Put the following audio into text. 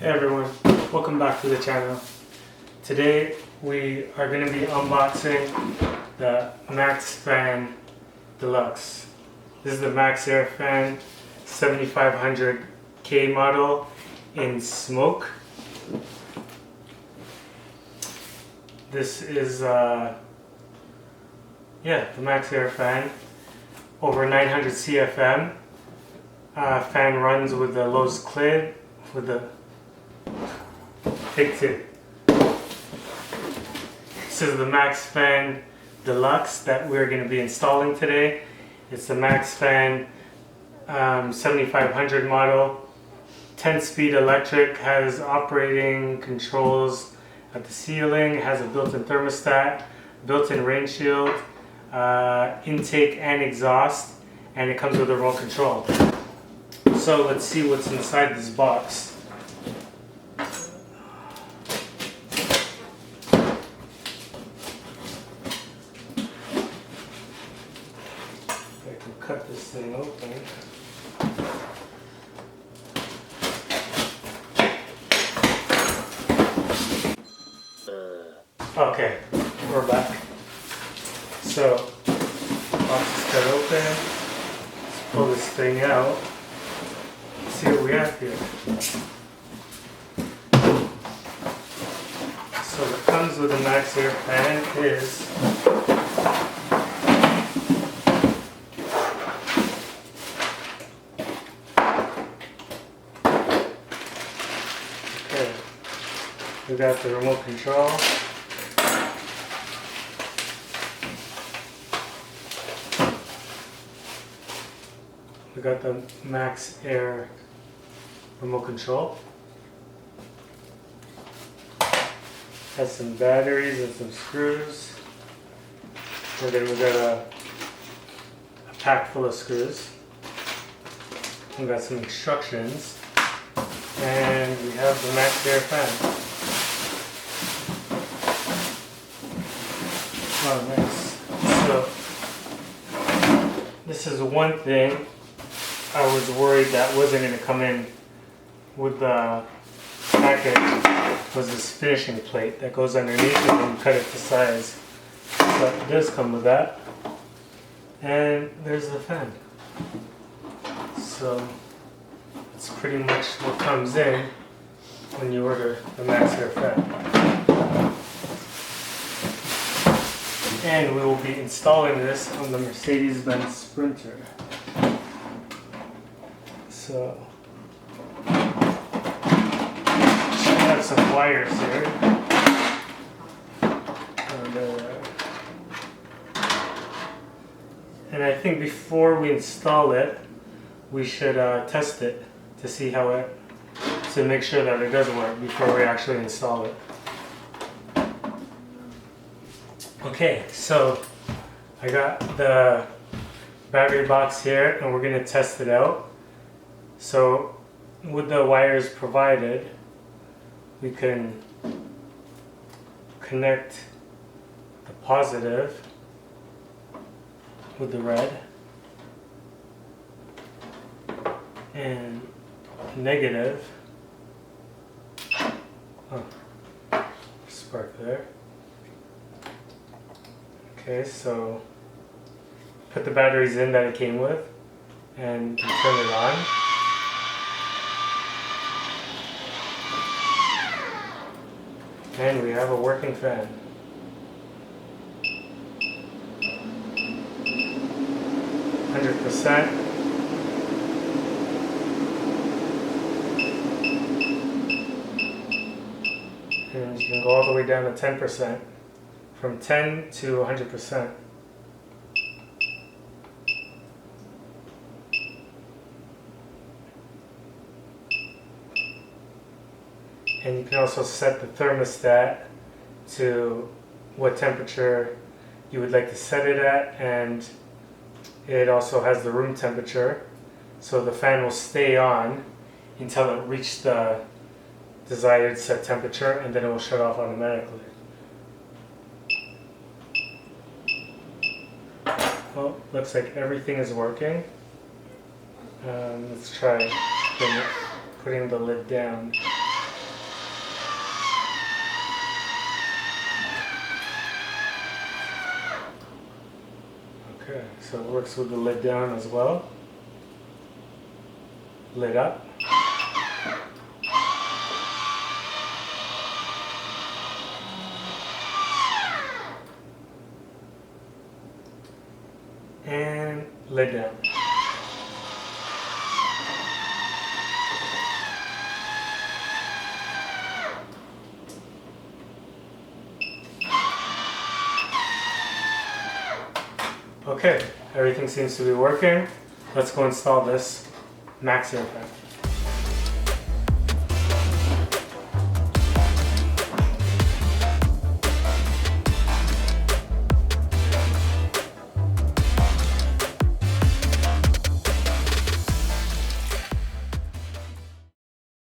Hey everyone, welcome back to the channel. Today we are going to be unboxing the Maxxair Fan Deluxe. This is the Maxxair Fan 7500K model in smoke. This is the Maxxair Fan, over 900 CFM. Fan runs with the Lowe's lid with the big tip. This is the Maxxair Fan Deluxe that we're going to be installing today. It's the Maxxair Fan 7500 model, 10-speed electric, has operating controls at the ceiling, has a built-in thermostat, built-in rain shield, intake and exhaust, and it comes with a remote control. So let's see what's inside this box. I can cut this thing open. Okay, we're back. So, box is cut open. Let's pull this thing out. See what we have here. So what comes with the Maxxair Fan is we got the remote control. We got the Maxxair remote control. Has some batteries and some screws. And then we got a pack full of screws. We got some instructions. And we have the Maxxair Fan. Oh, nice. So, this is one thing I was worried that wasn't going to come in with the package, was this finishing plate that goes underneath it when you cut it to size. But it does come with that. And there's the fan. So it's pretty much what comes in when you order the Maxxair Fan. And we will be installing this on the Mercedes Benz Sprinter. So have some wires here, and I think before we install it, we should test it to see to make sure that it does work before we actually install it. Okay, so I got the battery box here and we're going to test it out. So with the wires provided, we can connect the positive with the red and negative. Oh, spark there. Okay, so put the batteries in that it came with and turn it on. And we have a working fan. %. And you can go all the way down to 10%. From 10 to 100%. And you can also set the thermostat to what temperature you would like to set it at, and it also has the room temperature, so the fan will stay on until it reaches the desired set temperature, and then it will shut off automatically. Well, looks like everything is working. Let's try putting the lid down. Okay, so it works with the lid down as well. Lid up. And lid down. Okay, everything seems to be working. Let's go install this Maxxair fan.